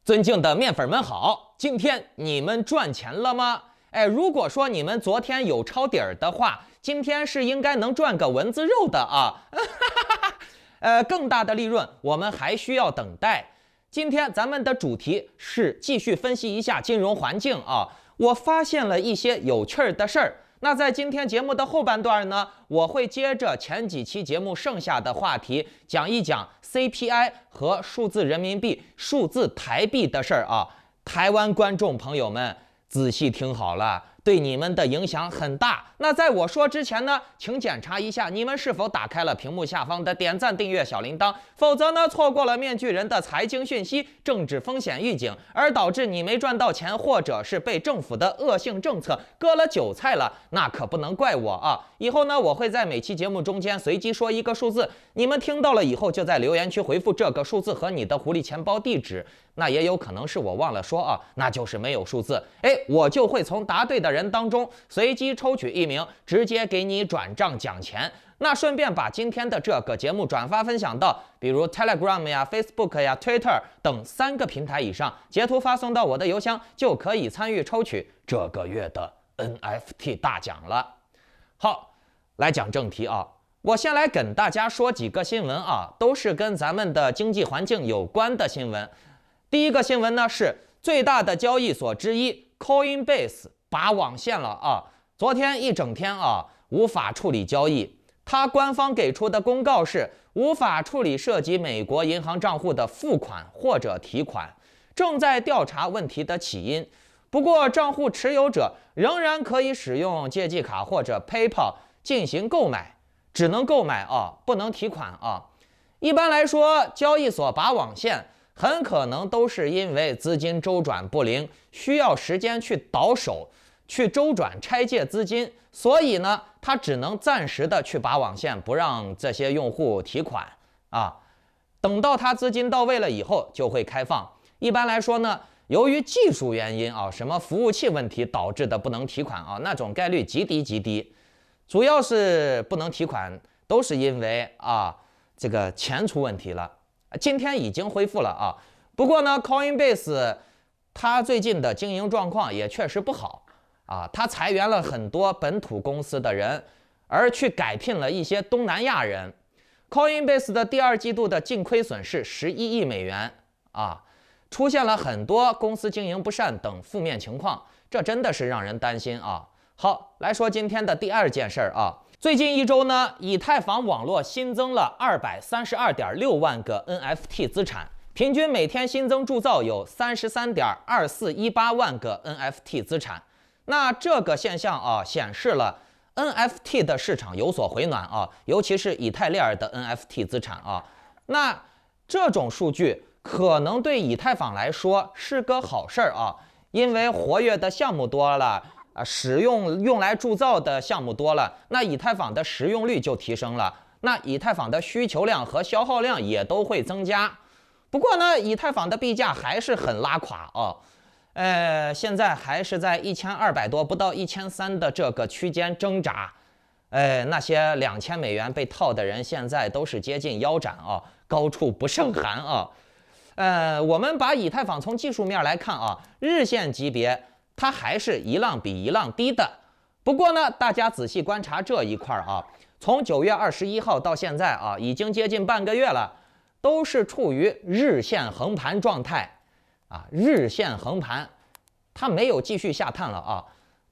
尊敬的面粉们好，今天你们赚钱了吗？如果说你们昨天有抄底儿的话，今天是应该能赚个蚊子肉的啊。更大的利润我们还需要等待。今天咱们的主题是继续分析一下金融环境啊，我发现了一些有趣儿的事儿。那在今天节目的后半段呢，我会接着前几期节目剩下的话题，讲一讲 CPI 和数字人民币、数字台币的事儿啊。台湾观众朋友们仔细听好了，对你们的影响很大。那在我说之前呢，请检查一下你们是否打开了屏幕下方的点赞、订阅、小铃铛，否则呢，错过了面具人的财经讯息、政治风险预警，而导致你没赚到钱，或者是被政府的恶性政策割了韭菜了，那可不能怪我啊！以后呢，我会在每期节目中间随机说一个数字，你们听到了以后就在留言区回复这个数字和你的狐狸钱包地址。那也有可能是我忘了说啊，那就是没有数字，我就会从答对的人当中随机抽取一名，直接给你转账奖钱。那顺便把今天的这个节目转发分享到比如 Telegram 呀、Facebook 呀、Twitter 等3个平台以上，截图发送到我的邮箱，就可以参与抽取这个月的 NFT 大奖了。好，来讲正题啊。我先来跟大家说几个新闻啊，都是跟咱们的经济环境有关的新闻。第一个新闻呢是最大的交易所之一 Coinbase 拔网线了啊，昨天一整天啊无法处理交易。它官方给出的公告是无法处理涉及美国银行账户的付款或者提款，正在调查问题的起因。不过账户持有者仍然可以使用借记卡或者 PayPal 进行购买，只能购买啊，不能提款啊。一般来说，交易所拔网线很可能都是因为资金周转不灵，需要时间去倒手、去周转拆借资金，所以呢，它只能暂时的去拔网线，不让这些用户提款啊。等到它资金到位了以后，就会开放。一般来说呢，由于技术原因啊，什么服务器问题导致的不能提款啊，那种概率极低极低。主要是不能提款，都是因为这个钱出问题了。今天已经恢复了啊，不过呢 ，Coinbase 它最近的经营状况也确实不好啊，它裁员了很多本土公司的人，而去改聘了一些东南亚人。Coinbase 的第2季度的净亏损是11亿美元啊，出现了很多公司经营不善等负面情况，这真的是让人担心啊。好，来说今天的第2件事啊。最近一周呢，以太坊网络新增了232.6万个 NFT 资产，平均每天新增铸造有33.2418万个 NFT 资产。那这个现象啊，显示了 NFT 的市场有所回暖啊，尤其是以太链的 NFT 资产啊。那这种数据可能对以太坊来说是个好事儿啊，因为活跃的项目多了。用来铸造的项目多了，那以太坊的使用率就提升了，那以太坊的需求量和消耗量也都会增加。不过呢，以太坊的币价还是很拉垮哦，现在还是在1200多不到1300的这个区间挣扎。那些2000美元被套的人现在都是接近腰斩啊，高处不胜寒啊。我们把以太坊从技术面来看啊，日线级别它还是一浪比一浪低的。不过呢，大家仔细观察这一块啊，从9月21号到现在啊，已经接近半个月了，都是处于日线横盘状态啊，日线横盘，它没有继续下探了啊。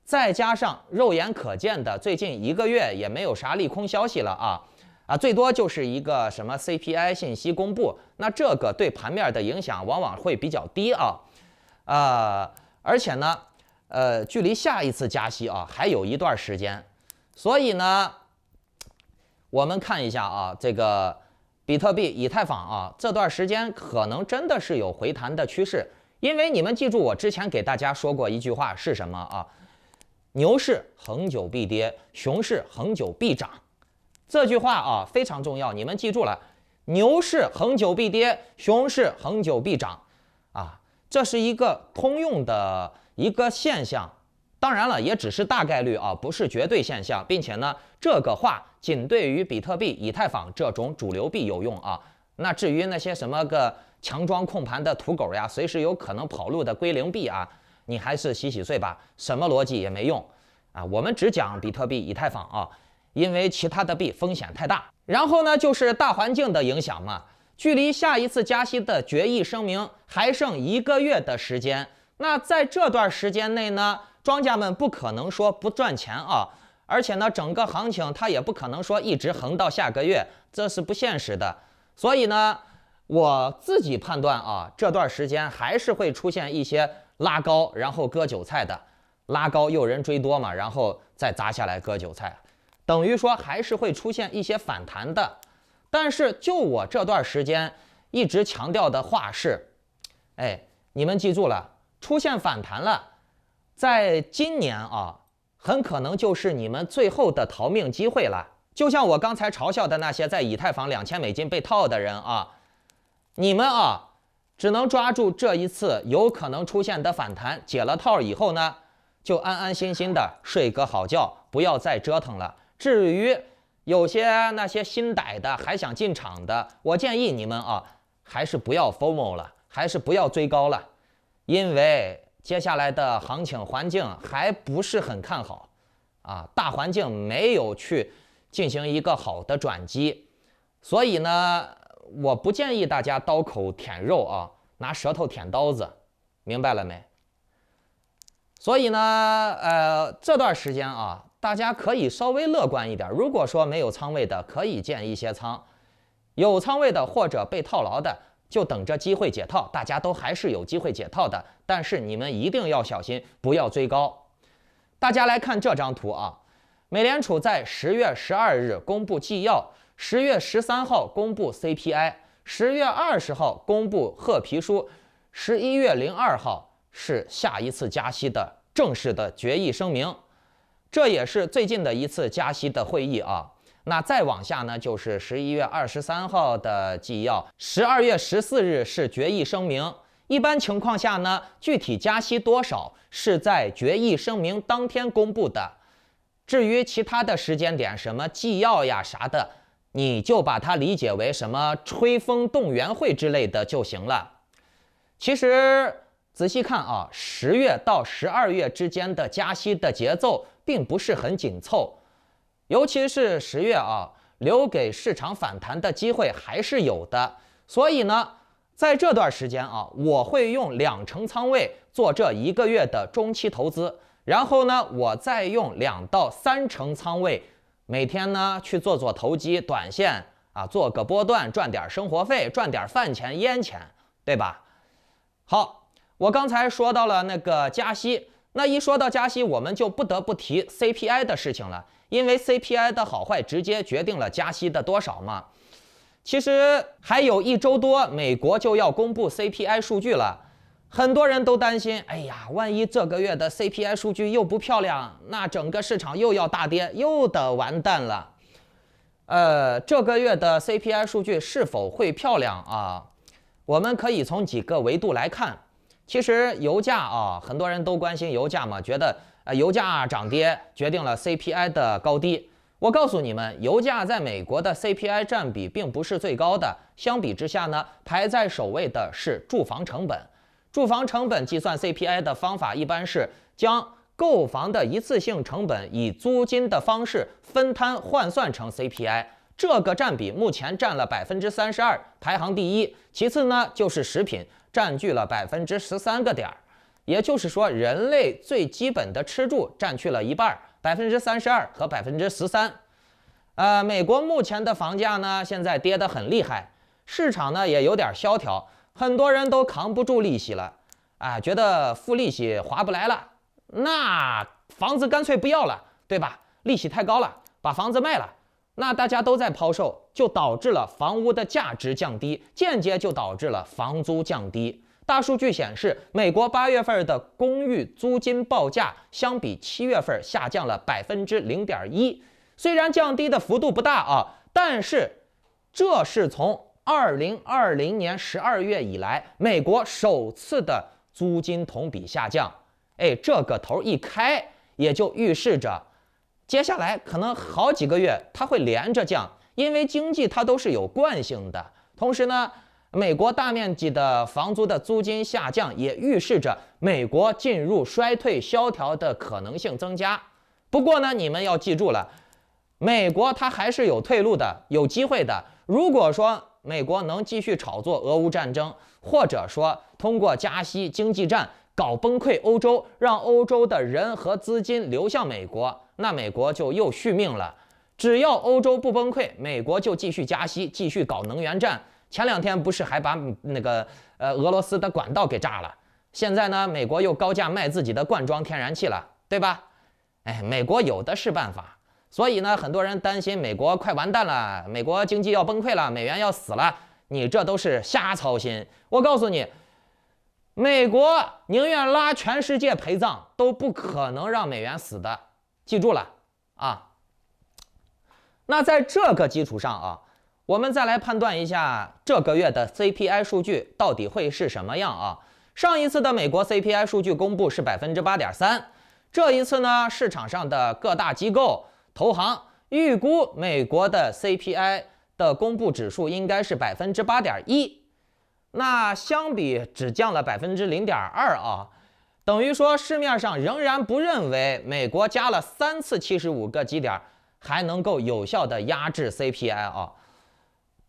再加上肉眼可见的最近1个月也没有啥利空消息了啊，最多就是一个什么 CPI 信息公布，那这个对盘面的影响往往会比较低而且呢。距离下一次加息啊还有一段时间，所以呢，我们看一下啊，这个比特币、以太坊啊，这段时间可能真的是有回弹的趋势，因为你们记住我之前给大家说过一句话是什么啊？牛市恒久必跌，熊市恒久必涨。这句话啊非常重要，你们记住了，牛市恒久必跌，熊市恒久必涨啊，这是一个通用的一个现象，当然了，也只是大概率啊，不是绝对现象，并且呢，这个话仅对于比特币、以太坊这种主流币有用啊。那至于那些什么个强装控盘的土狗呀，随时有可能跑路的归零币啊，你还是洗洗睡吧，什么逻辑也没用啊。我们只讲比特币、以太坊啊，因为其他的币风险太大。然后呢，就是大环境的影响嘛，距离下一次加息的决议声明还剩1个月的时间。那在这段时间内呢，庄家们不可能说不赚钱啊，而且呢，整个行情它也不可能说一直横到下个月，这是不现实的。所以呢，我自己判断啊，这段时间还是会出现一些拉高然后割韭菜的，拉高诱人追多嘛，然后再砸下来割韭菜，等于说还是会出现一些反弹的。但是就我这段时间一直强调的话是，你们记住了。出现反弹了，在今年啊，很可能就是你们最后的逃命机会了。就像我刚才嘲笑的那些在以太坊$2000被套的人啊，你们啊，只能抓住这一次有可能出现的反弹，解了套以后呢，就安安心心的睡个好觉，不要再折腾了。至于有些那些新逮的还想进场的，我建议你们啊，还是不要 FOMO 了，还是不要追高了。因为接下来的行情环境还不是很看好啊，大环境没有去进行一个好的转机，所以呢，我不建议大家刀口舔肉啊，拿舌头舔刀子，明白了没？所以呢，这段时间啊，大家可以稍微乐观一点。如果说没有仓位的，可以建一些仓；有仓位的或者被套牢的，就等着机会解套，大家都还是有机会解套的，但是你们一定要小心，不要追高。大家来看这张图啊，美联储在10月12日公布纪要，10月13号公布 CPI，10月20号公布褐皮书，11月02号是下一次加息的正式的决议声明，这也是最近的一次加息的会议啊。那再往下呢，就是11月23号的纪要，12月14日是决议声明。一般情况下呢，具体加息多少是在决议声明当天公布的。至于其他的时间点，什么纪要呀啥的，你就把它理解为什么吹风动员会之类的就行了。其实仔细看啊，10月到12月之间的加息的节奏并不是很紧凑。尤其是10月啊，留给市场反弹的机会还是有的。所以呢，在这段时间啊，我会用2成仓位做这1个月的中期投资，然后呢，我再用2到3成仓位，每天呢去做做投机、短线啊，做个波段，赚点生活费，赚点饭钱、烟钱，对吧？好，我刚才说到了那个加息，那一说到加息，我们就不得不提 CPI 的事情了。因为 CPI 的好坏直接决定了加息的多少嘛。其实还有1周多，美国就要公布 CPI 数据了，很多人都担心，哎呀，万一这个月的 CPI 数据又不漂亮，那整个市场又要大跌，又得完蛋了。这个月的 CPI 数据是否会漂亮啊？我们可以从几个维度来看。其实油价啊，很多人都关心油价嘛，觉得油价涨跌决定了 CPI 的高低。我告诉你们，油价在美国的 CPI 占比并不是最高的，相比之下呢，排在首位的是住房成本。住房成本计算 CPI 的方法一般是将购房的一次性成本以租金的方式分摊换算成 CPI， 这个占比目前占了32%，排行第一。其次呢就是食品，占据了13个点。也就是说，人类最基本的吃住占去了一半，32%和13%。美国目前的房价呢，现在跌得很厉害，市场呢也有点萧条，很多人都扛不住利息了，觉得付利息划不来了，那房子干脆不要了，对吧？利息太高了，把房子卖了，那大家都在抛售，就导致了房屋的价值降低，间接就导致了房租降低。大数据显示，美国8月份的公寓租金报价相比7月份下降了0.1%。虽然降低的幅度不大啊，但是这是从2020年12月以来美国首次的租金同比下降。这个头一开，也就预示着接下来可能好几个月它会连着降，因为经济它都是有惯性的。同时呢，美国大面积的房租的租金下降，也预示着美国进入衰退萧条的可能性增加。不过呢，你们要记住了，美国它还是有退路的，有机会的。如果说美国能继续炒作俄乌战争，或者说通过加息、经济战搞崩溃欧洲，让欧洲的人和资金流向美国，那美国就又续命了。只要欧洲不崩溃，美国就继续加息，继续搞能源战。前2天不是还把那个俄罗斯的管道给炸了？现在呢，美国又高价卖自己的罐装天然气了，对吧？哎，美国有的是办法。所以呢，很多人担心美国快完蛋了，美国经济要崩溃了，美元要死了。你这都是瞎操心。我告诉你，美国宁愿拉全世界陪葬，都不可能让美元死的。记住了啊。那在这个基础上啊，我们再来判断一下这个月的 CPI 数据到底会是什么样啊？上一次的美国 CPI 数据公布是 8.3%， 这一次呢，市场上的各大机构投行预估美国的 CPI 的公布指数应该是 8.1%， 那相比只降了 0.2% 啊，等于说市面上仍然不认为美国加了3次75个基点还能够有效的压制 CPI 啊，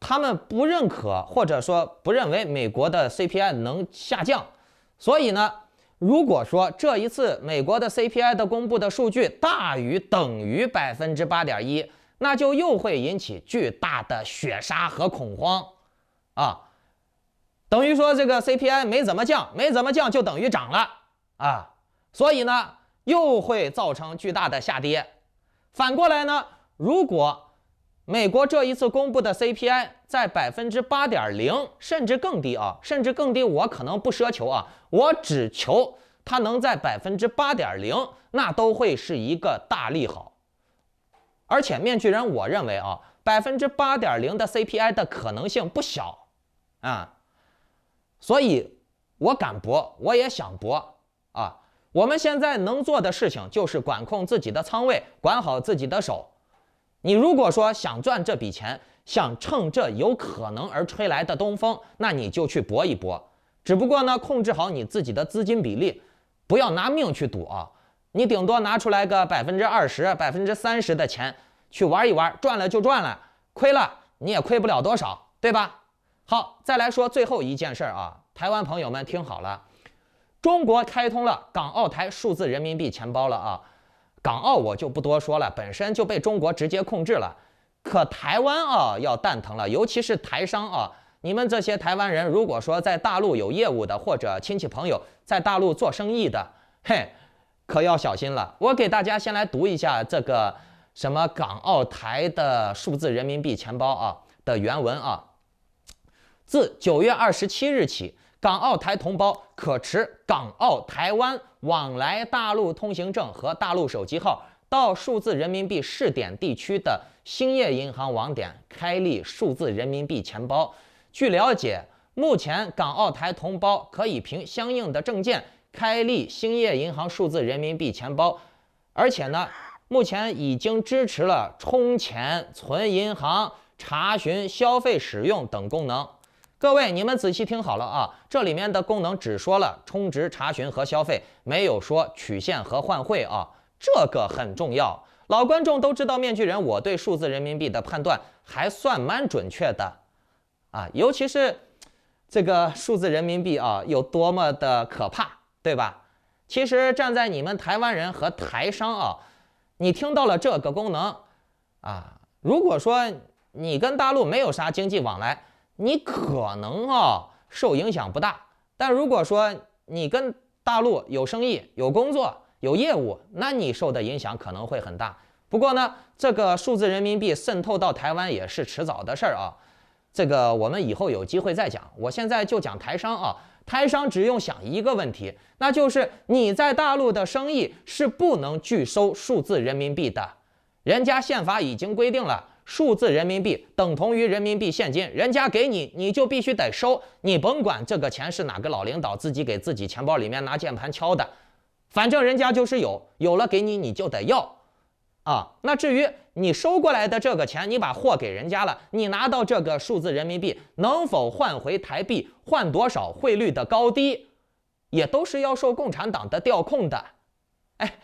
他们不认可或者说不认为美国的 CPI 能下降，所以呢，如果说这一次美国的 CPI 的公布的数据大于等于 8.1%， 那就又会引起巨大的血杀和恐慌啊，等于说这个 CPI 没怎么降就等于涨了啊，所以呢又会造成巨大的下跌。反过来呢，如果美国这一次公布的 CPI 在 8.0%， 甚至更低啊，甚至更低，我可能不奢求啊，我只求它能在 8.0%， 那都会是一个大利好。而且面具人我认为啊 8.0% 的 CPI 的可能性不小啊，所以我敢搏，我也想搏啊。我们现在能做的事情就是管控自己的仓位，管好自己的手。你如果说想赚这笔钱，想趁这有可能而吹来的东风，那你就去搏一搏。只不过呢，控制好你自己的资金比例，不要拿命去赌啊。你顶多拿出来个20%、30%的钱去玩一玩，赚了就赚了，亏了你也亏不了多少，对吧？好，再来说最后一件事啊，台湾朋友们听好了，中国开通了港澳台数字人民币钱包了啊。港澳我就不多说了，本身就被中国直接控制了。可台湾啊要蛋疼了，尤其是台商啊，你们这些台湾人，如果说在大陆有业务的，或者亲戚朋友在大陆做生意的，嘿，可要小心了。我给大家先来读一下这个什么港澳台的数字人民币钱包啊的原文啊。自9月27日起，港澳台同胞可持港澳台湾往来大陆通行证和大陆手机号，到数字人民币试点地区的兴业银行网点开立数字人民币钱包。据了解，目前港澳台同胞可以凭相应的证件开立兴业银行数字人民币钱包，而且呢，目前已经支持了充钱、存银行、查询消费使用等功能。各位，你们仔细听好了啊！这里面的功能只说了充值、查询和消费，没有说取现和换汇啊，这个很重要。老观众都知道，面具人我对数字人民币的判断还算蛮准确的啊，尤其是这个数字人民币啊，有多么的可怕，对吧？其实站在你们台湾人和台商啊，你听到了这个功能啊，如果说你跟大陆没有啥经济往来，你可能受影响不大，但如果说你跟大陆有生意、有工作、有业务，那你受的影响可能会很大。不过呢，这个数字人民币渗透到台湾也是迟早的事儿啊，这个我们以后有机会再讲。我现在就讲台商啊，台商只用想一个问题，那就是你在大陆的生意是不能拒收数字人民币的，人家宪法已经规定了。数字人民币等同于人民币现金，人家给你，你就必须得收，你甭管这个钱是哪个老领导自己给自己钱包里面拿键盘敲的，反正人家就是有了给你，你就得要啊。那至于你收过来的这个钱，你把货给人家了，你拿到这个数字人民币能否换回台币，换多少，汇率的高低，也都是要受共产党的调控的。哎，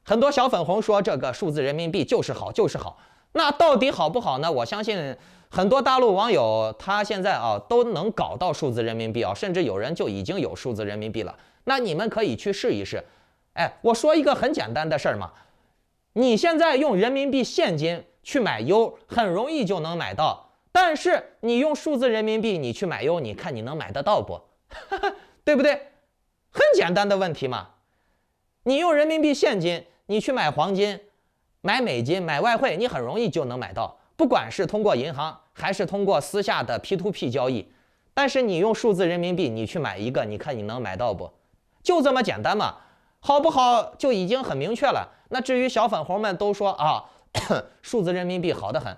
很多小粉红说这个数字人民币就是好，就是好。那到底好不好呢？我相信很多大陆网友他现在啊都能搞到数字人民币啊，甚至有人就已经有数字人民币了。那你们可以去试一试。哎，我说一个很简单的事儿嘛，你现在用人民币现金去买优，很容易就能买到。但是你用数字人民币你去买优，你看你能买得到不？对不对？很简单的问题嘛。你用人民币现金，你去买黄金、买美金、买外汇，你很容易就能买到，不管是通过银行还是通过私下的 P2P 交易。但是你用数字人民币，你去买一个，你看你能买到不？就这么简单嘛，好不好就已经很明确了。那至于小粉红们都说啊，数字人民币好得很，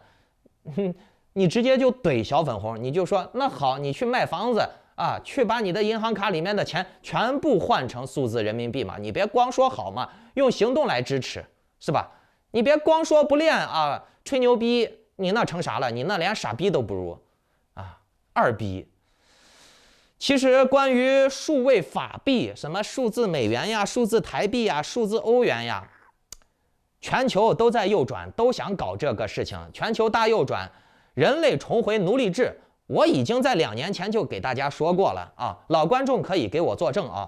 你直接就怼小粉红，你就说那好，你去卖房子。啊，去把你的银行卡里面的钱全部换成数字人民币嘛！你别光说好嘛，用行动来支持，是吧？你别光说不练啊，吹牛逼，你那成啥了？你那连傻逼都不如啊，二逼。其实关于数位法币，什么数字美元呀、数字台币呀、数字欧元呀，全球都在右转，都想搞这个事情。全球大右转，人类重回奴隶制。我已经在2年前就给大家说过了啊，老观众可以给我作证啊，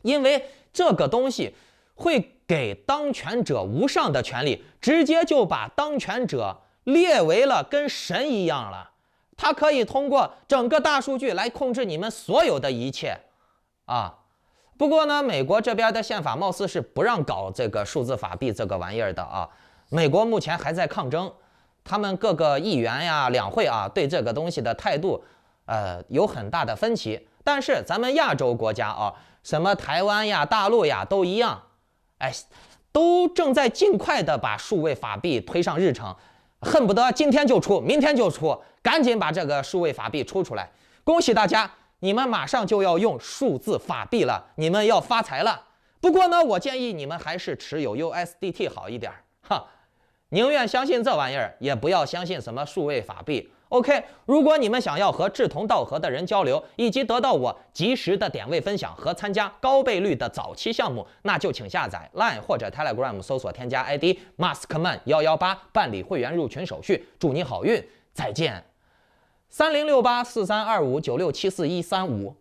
因为这个东西会给当权者无上的权利，直接就把当权者列为了跟神一样了，他可以通过整个大数据来控制你们所有的一切啊。不过呢，美国这边的宪法貌似是不让搞这个数字法币这个玩意儿的啊，美国目前还在抗争。他们各个议员呀、两会啊，对这个东西的态度，有很大的分歧。但是咱们亚洲国家啊，什么台湾呀、大陆呀，都一样，哎，都正在尽快的把数位法币推上日程，恨不得今天就出，明天就出，赶紧把这个数位法币出来。恭喜大家，你们马上就要用数字法币了，你们要发财了。不过呢，我建议你们还是持有 USDT 好一点，哈。宁愿相信这玩意儿，也不要相信什么数位法币。OK， 如果你们想要和志同道合的人交流，以及得到我及时的点位分享和参加高倍率的早期项目，那就请下载 Line 或者 Telegram 搜索添加 ID Maskman118 办理会员入群手续。祝你好运，再见。306843259674135135